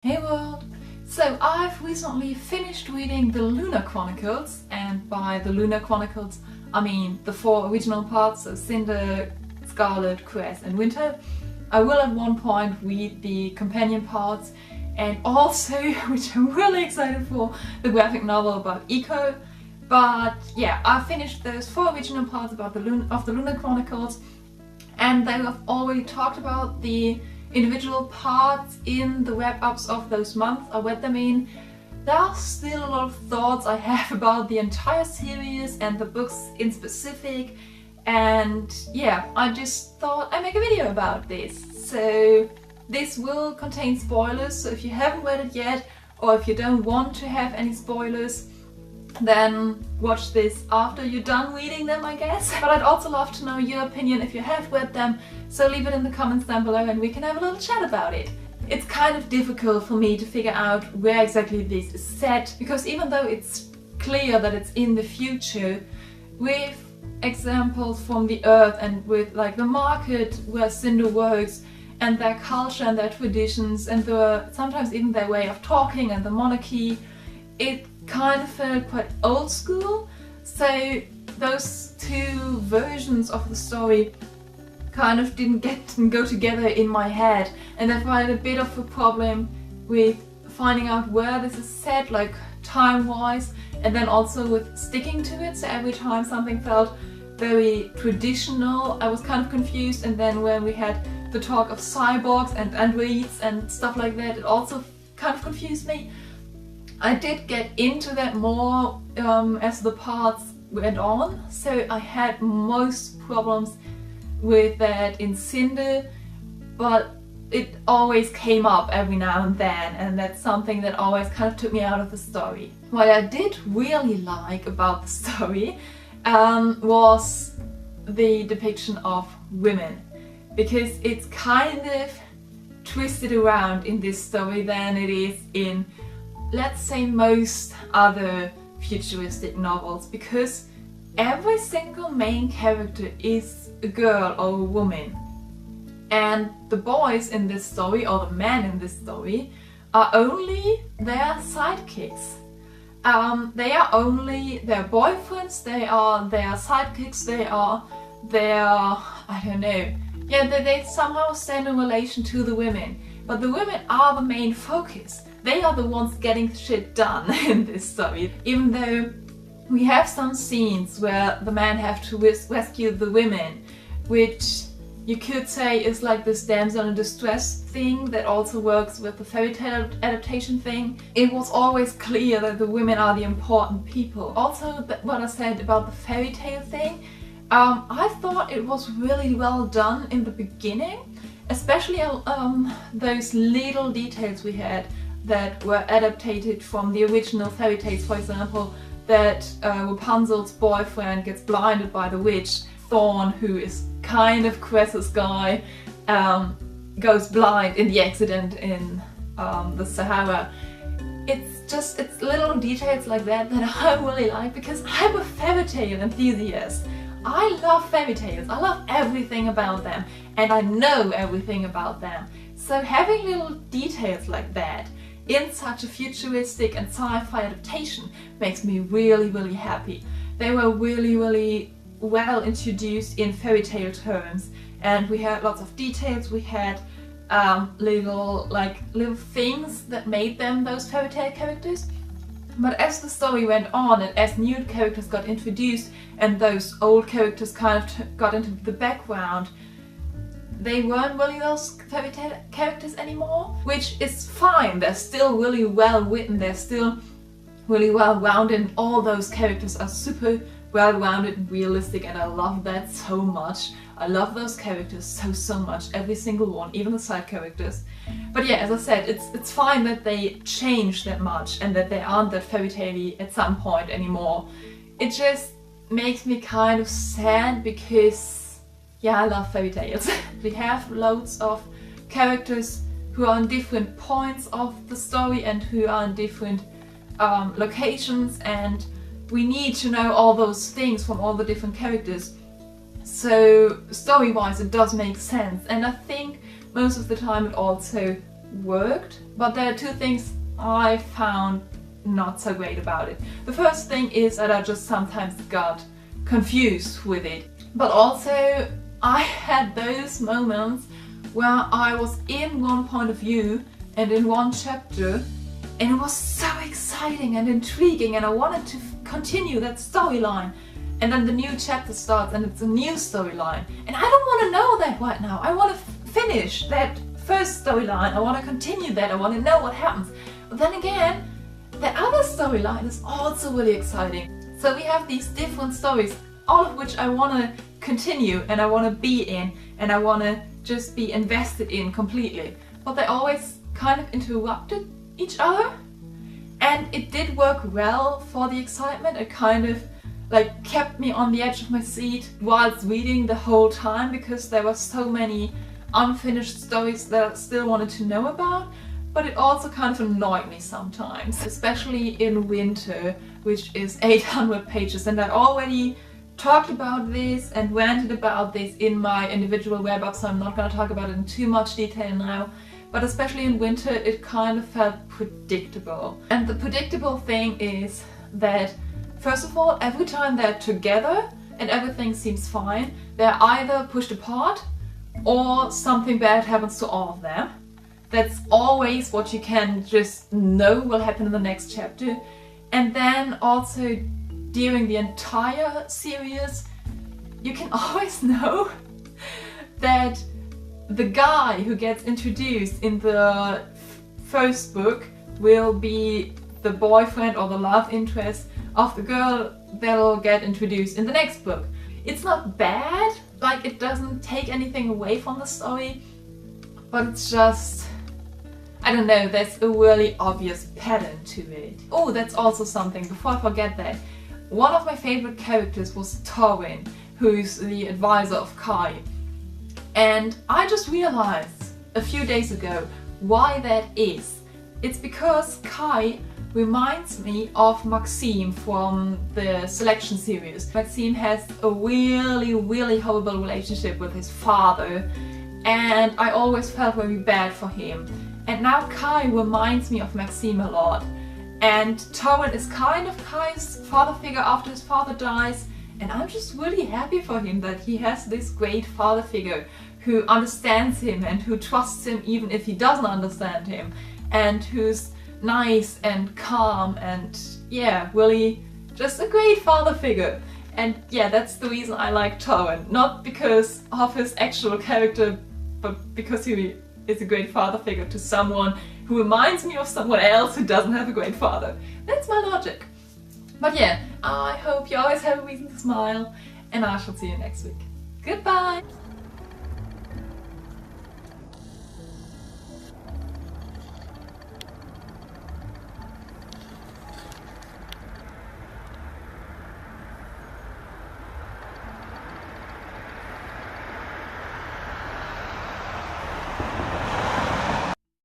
Hey world! So I've recently finished reading the Lunar Chronicles, and by the Lunar Chronicles I mean the 4 original parts, so Cinder, Scarlet, Cress and Winter. I will at one point read the companion parts and also, which I'm really excited for, the graphic novel about Eco. But yeah, I finished those 4 original parts about the Lunar Chronicles, and they have already talked about the individual parts in the wrap-ups of those months. I read them in. There are still a lot of thoughts I have about the entire series and the books in specific, and yeah, I just thought I'd make a video about this. So this will contain spoilers, so if you haven't read it yet, or if you don't want to have any spoilers, then watch this after you're done reading them, I guess. But I'd also love to know your opinion if you have read them, so leave it in the comments down below and we can have a little chat about it. It's kind of difficult for me to figure out where exactly this is set, because even though it's clear that it's in the future, with examples from the Earth and with like the market where Cinder works and their culture and their traditions and sometimes even their way of talking and the monarchy, it kind of felt quite old school. So those 2 versions of the story kind of didn't go together in my head, and therefore I had a bit of a problem with finding out where this is set, like time-wise, and then also with sticking to it. So every time something felt very traditional, I was kind of confused, and then when we had the talk of cyborgs and androids and stuff like that, it also kind of confused me. I did get into that more as the parts went on, so I had most problems with that in Cinder, but it always came up every now and then, and that's something that always kind of took me out of the story. What I did really like about the story was the depiction of women, because it's kind of twisted around in this story than it is in, let's say, most other futuristic novels, because every single main character is a girl or a woman, and the boys in this story, or the men in this story, are only their sidekicks. They are only their boyfriends, they are their sidekicks, they are their, I don't know, yeah, they somehow stand in relation to the women, but the women are the main focus. They are the ones getting shit done in this story. Even though we have some scenes where the men have to rescue the women, which you could say is like this damsel in distress thing that also works with the fairy tale adaptation thing. It was always clear that the women are the important people. Also, what I said about the fairy tale thing, I thought it was really well done in the beginning, especially those little details we had that were adapted from the original fairy tales. For example, that Rapunzel's boyfriend gets blinded by the witch. Thorn, who is kind of Cress's guy, goes blind in the accident in the Sahara. It's little details like that that I really like, because I'm a fairy tale enthusiast. I love fairy tales, I love everything about them, and I know everything about them. So having little details like that in such a futuristic and sci-fi adaptation makes me really, really happy. They were really, really well introduced in fairy tale terms, and we had lots of details. We had little things that made them those fairy tale characters. But as the story went on and as new characters got introduced and those old characters kind of got into the background, they weren't really those fairy tale characters anymore, which is fine. They're still really well written, they're still really well rounded, and all those characters are super well rounded and realistic, and I love that so much. I love those characters so much, every single one, even the side characters. But yeah, as I said, it's fine that they changed that much and that they aren't that fairy tale-y at some point anymore. It just makes me kind of sad, because yeah, I love fairy tales. We have loads of characters who are on different points of the story and who are in different locations, and we need to know all those things from all the different characters. So story-wise it does make sense, and I think most of the time it also worked, but there are two things I found not so great about it. The first thing is that I just sometimes got confused with it, but also I had those moments where I was in one point of view and in one chapter, and it was so exciting and intriguing and I wanted to continue that storyline, and then the new chapter starts and it's a new storyline and I don't want to know that right now. I want to finish that first storyline, I want to continue that, I want to know what happens. But then again, the other storyline is also really exciting. So we have these different stories, all of which I want to continue and I want to be in and I want to just be invested in completely. But they always kind of interrupted each other, and it did work well for the excitement. It kind of like kept me on the edge of my seat whilst reading the whole time, because there were so many unfinished stories that I still wanted to know about. But it also kind of annoyed me sometimes, especially in Winter, which is 800 pages, and I already talked about this and ranted about this in my individual web up, so I'm not going to talk about it in too much detail now. But especially in Winter, it kind of felt predictable. And the predictable thing is that, first of all, every time they're together and everything seems fine, they're either pushed apart or something bad happens to all of them. That's always what you can just know will happen in the next chapter. And then also during the entire series, you can always know that the guy who gets introduced in the first book will be the boyfriend or the love interest of the girl that'll get introduced in the next book. It's not bad, like it doesn't take anything away from the story, but it's just, I don't know, there's a really obvious pattern to it. Oh, that's also something, before I forget that. One of my favorite characters was Torwin, who's the advisor of Kai. And I just realized a few days ago why that is. It's because Kai reminds me of Maxime from the Selection series. Maxime has a really horrible relationship with his father, and I always felt very bad for him. And now Kai reminds me of Maxime a lot. And Torwin is kind of Kai's father figure after his father dies, and I'm just really happy for him that he has this great father figure who understands him and who trusts him even if he doesn't understand him, and who's nice and calm and yeah, really just a great father figure. And yeah, that's the reason I like Torwin. Not because of his actual character, but because he is a great father figure to someone who reminds me of someone else who doesn't have a great father. That's my logic. But yeah, I hope you always have a reason to smile, and I shall see you next week. Goodbye!